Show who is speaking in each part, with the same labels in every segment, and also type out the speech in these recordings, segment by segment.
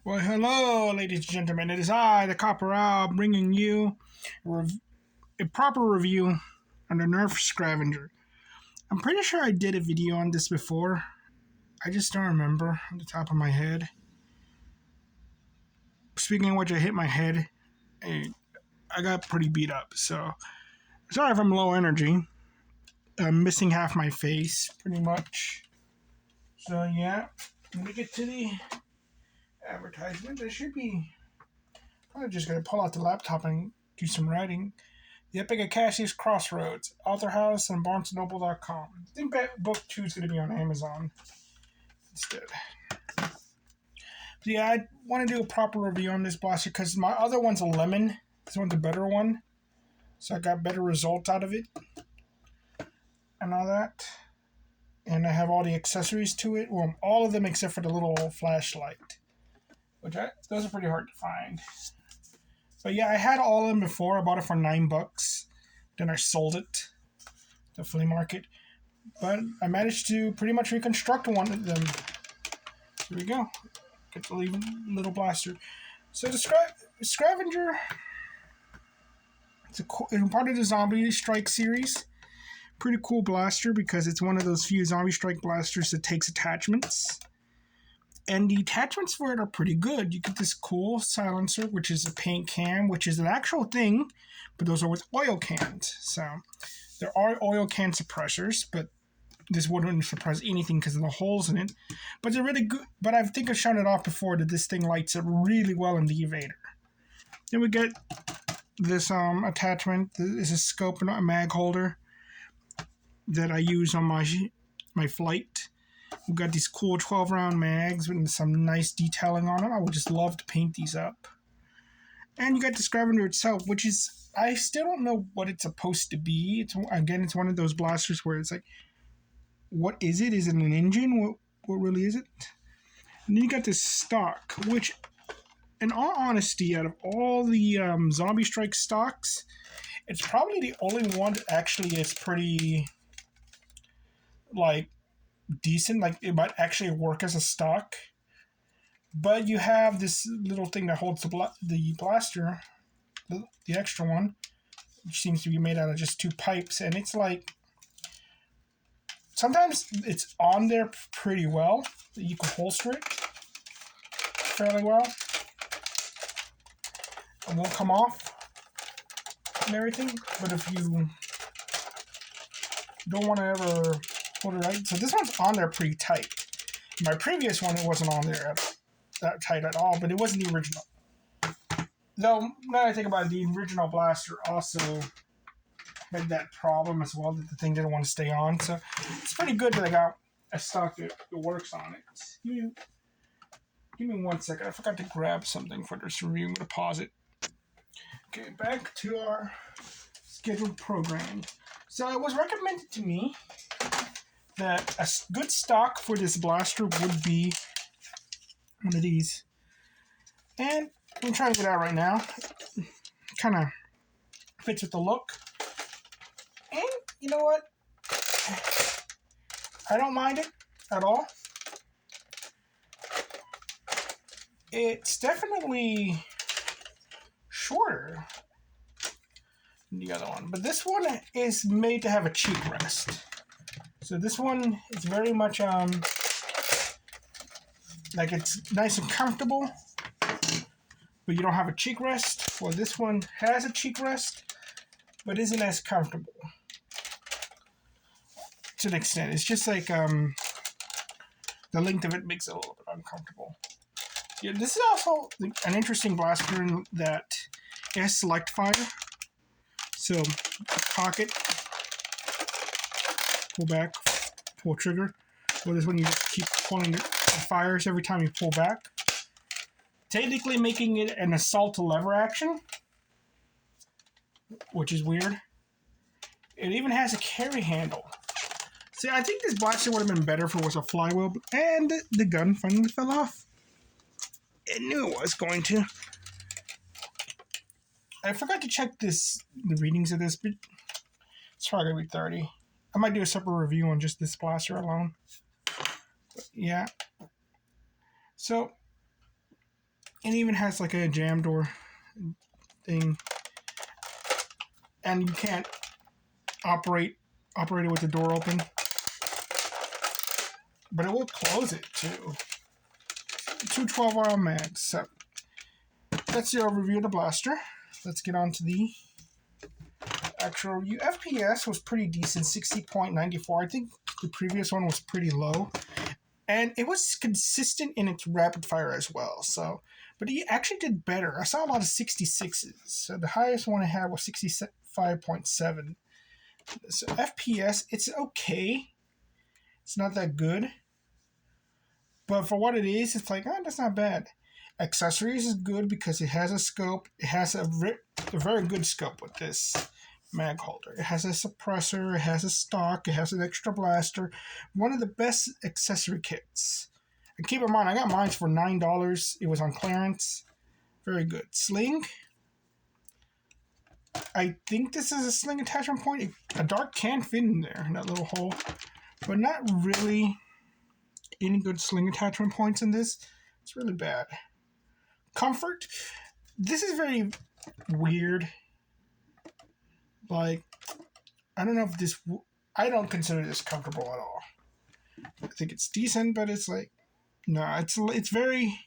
Speaker 1: Well, hello, ladies and gentlemen. It is I, the Copperal, bringing you a proper review on the Nerf Scavenger. I'm pretty sure I did a video on this before. I just don't remember on the top of my head. Speaking of which, I hit my head. And I got pretty beat up, so sorry if I'm low energy. I'm missing half my face, pretty much. So yeah, let me get to the advertisement. I should be probably just gonna pull out the laptop and do some writing. The Epic of Cassius Crossroads, Author House, and BarnesandNoble.com. I think book 2 is going to be on Amazon instead. But yeah, I want to do a proper review on this blaster because my other one's a lemon. This one's a better one. So I got better results out of it. And all that. And I have all the accessories to it. Well, all of them except for the little flashlight. Those are pretty hard to find. But yeah, I had all of them before. I bought it for $9. Then I sold it at the flea market. But I managed to pretty much reconstruct one of them. Here we go. Get the little blaster. So the Scavenger, it's part of the Zombie Strike series. Pretty cool blaster because it's one of those few Zombie Strike blasters that takes attachments. And the attachments for it are pretty good. You get this cool silencer, which is a paint can, which is an actual thing, but those are with oil cans. So there are oil can suppressors, but this wouldn't suppress anything because of the holes in it. But they're really good. But I think I've shown it off before that this thing lights up really well in the Evader. Then we get this attachment. This is a scope and a mag holder that I use on my flight. We've got these cool 12-round mags with some nice detailing on them. I would just love to paint these up. And you got the Scavenger itself, which is, I still don't know what it's supposed to be. It's one of those blasters where it's like, what is it? Is it an engine? What really is it? And then you got this stock, which, in all honesty, out of all the Zombie Strike stocks, it's probably the only one that actually is pretty, decent. It might actually work as a stock. But you have this little thing that holds the blaster, the extra one, which seems to be made out of just 2 pipes, and it's like, sometimes it's on there pretty well. You can holster it fairly well. It won't come off and everything. But if you don't want to ever hold it right, so this one's on there pretty tight. My previous one, it wasn't on there that tight at all, but it wasn't the original. Though, now I think about it, the original blaster also had that problem as well, that the thing didn't want to stay on. So it's pretty good that I got a stock that works on it. Give me 1 second. I forgot to grab something for this review. I'm going to pause it. Okay, back to our scheduled programming. So it was recommended to me that a good stock for this blaster would be one of these. And I'm trying to get out right now. Kind of fits with the look. And you know what? I don't mind it at all. It's definitely shorter than the other one. But this one is made to have a cheek rest. So this one is very much like it's nice and comfortable, but you don't have a cheek rest. Well, this one has a cheek rest, but isn't as comfortable to an extent. It's just like the length of it makes it a little bit uncomfortable. Yeah, this is also an interesting blaster in that it has select fire. So cock it, pull back, pull trigger. Well, this one you just keep pulling the fires every time you pull back. Technically making it an assault to lever action, which is weird. It even has a carry handle. See, I think this blaster would have been better if it was a flywheel, and the gun finally fell off. I knew it was going to. I forgot to check the readings of this, but it's probably going to be 30. I might do a separate review on just this blaster alone. But yeah. So, It even has like a jam door thing, and you can't operate it with the door open, but it will close it too. 212-round mags. So that's the overview of the blaster. Let's get on to the actual review. FPS was pretty decent, 60.94. I think the previous one was pretty low, and it was consistent in its rapid fire as well. So, but he actually did better. I saw a lot of 66s. So the highest one I had was 65.7. So FPS, it's okay. It's not that good, but for what it is, it's like, oh, that's not bad. Accessories is good because it has a scope. It has a very good scope with this mag holder. It has a suppressor. It has a stock. It has an extra blaster. One of the best accessory kits. And keep in mind, I got mine for $9. It was on clearance. Very good. Sling. I think this is a sling attachment point. A dart can fit in there, in that little hole. But not really any good sling attachment points in this. It's really bad. Comfort. This is very weird. Like, I don't know if this... I don't consider this comfortable at all. I think it's decent, but it's like... No, it's very...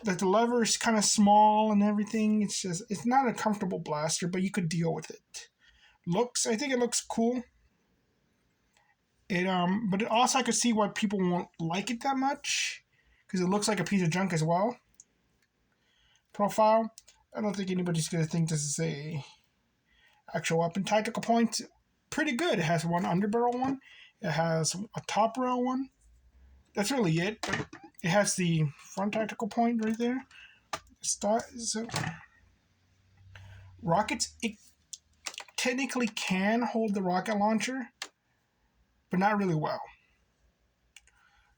Speaker 1: Like, the lever is kind of small and everything. It's just... It's not a comfortable blaster, but you could deal with it. Looks... I think it looks cool. But it also I could see why people won't like it that much. Because it looks like a piece of junk as well. Profile. I don't think anybody's going to think this is a actual weapon. Tactical point. Pretty good. It has one underbarrel one. It has a top rail one. That's really it. But it has the front tactical point right there. So, rockets. It technically can hold the rocket launcher, but not really well.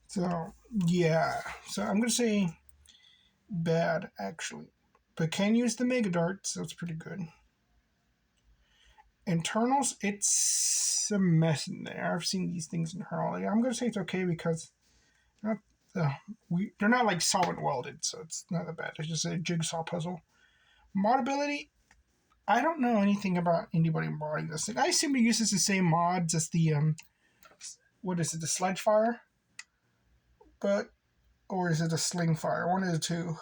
Speaker 1: So, yeah. So, I'm going to say bad, actually. But can use the Mega Dart, so it's pretty good. Internals, it's a mess in there. I've seen these things internally. I'm going to say it's okay because they're not like solid welded, so it's not that bad. It's just a jigsaw puzzle. Modability, I don't know anything about anybody modding this thing. I assume it uses the same mods as the, what is it, the Sledge Fire? Or is it a Sling Fire? One of the two.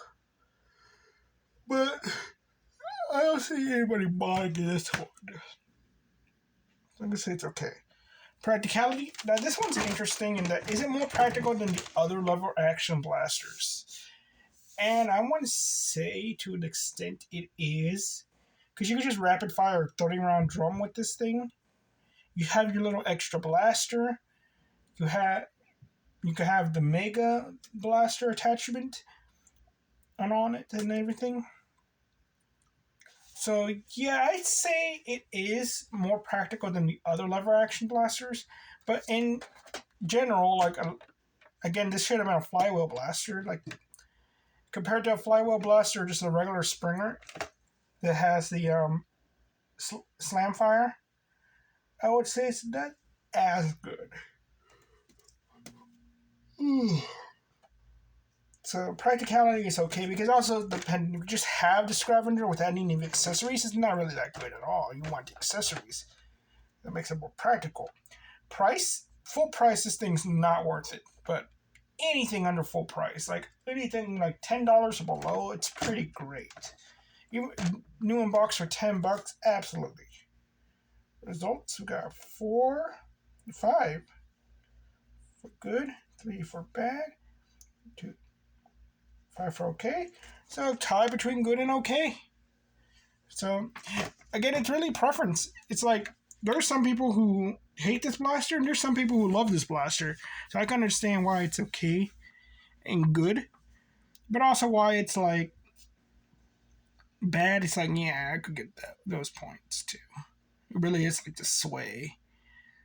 Speaker 1: But I don't see anybody modding this one. I'm going to say it's okay. Practicality. Now, this one's interesting in that is it more practical than the other lever action blasters? And I want to say to an extent it is. Because you can just rapid fire a 30-round drum with this thing. You have your little extra blaster. You can have the Mega Blaster attachment on it and everything. So, yeah, I'd say it is more practical than the other lever action blasters. But in general, like, again, this should have been a flywheel blaster. Like, compared to a flywheel blaster, just a regular Springer that has the slam fire, I would say it's not as good. So practicality is okay because also you just have the scavenger without any accessories. It's not really that good at all. You want the accessories. That makes it more practical. Price, full price, this thing's not worth it. But anything under full price, like anything like $10 or below, it's pretty great. Even new in box for $10, absolutely. Results, we got 4, 5 for good, 3 for bad, 2, 5 for okay. So tie between good and okay. So again, it's really preference. It's like there's some people who hate this blaster and there's some people who love this blaster. So I can understand why it's okay and good, but also why it's like bad. It's like, yeah, I could get those points too. It really is like the sway.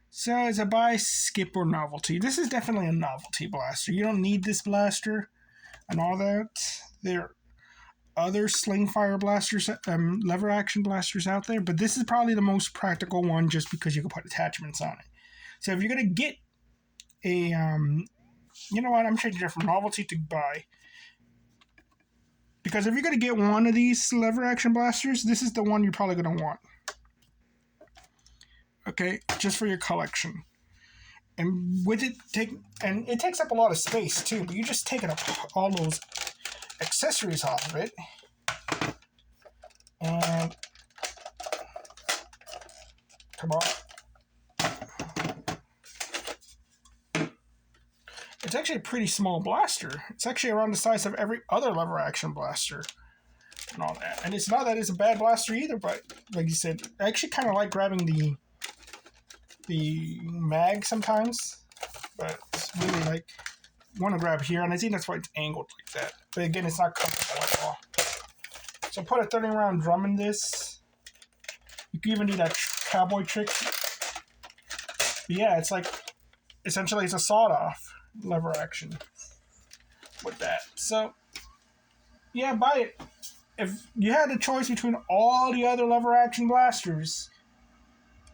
Speaker 1: So it's a buy, skip, or novelty. This is definitely a novelty blaster. You don't need this blaster and all that. There are other sling fire blasters, lever action blasters out there, but this is probably the most practical one just because you can put attachments on it. So if you're going to get a, you know what, I'm changing it from novelty to buy. Because if you're going to get one of these lever action blasters, this is the one you're probably going to want. Okay, just for your collection. And with it, it takes up a lot of space too, but you just take up all those accessories off of it. And come on. It's actually a pretty small blaster. It's actually around the size of every other lever action blaster and all that. And it's not that it's a bad blaster either, but like you said, I actually kind of like grabbing the mag sometimes, but it's really like want to grab here, and I think that's why it's angled like that. But again, it's not comfortable at all. So put a 30 round drum in this. You can even do that cowboy trick. But yeah, it's like essentially it's a sawed off lever action with that. So yeah, buy it. If you had a choice between all the other lever action blasters,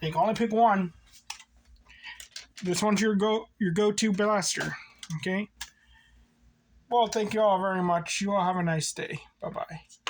Speaker 1: you can only pick one. This one's your go-to blaster. Okay? Well, thank you all very much. You all have a nice day. Bye-bye.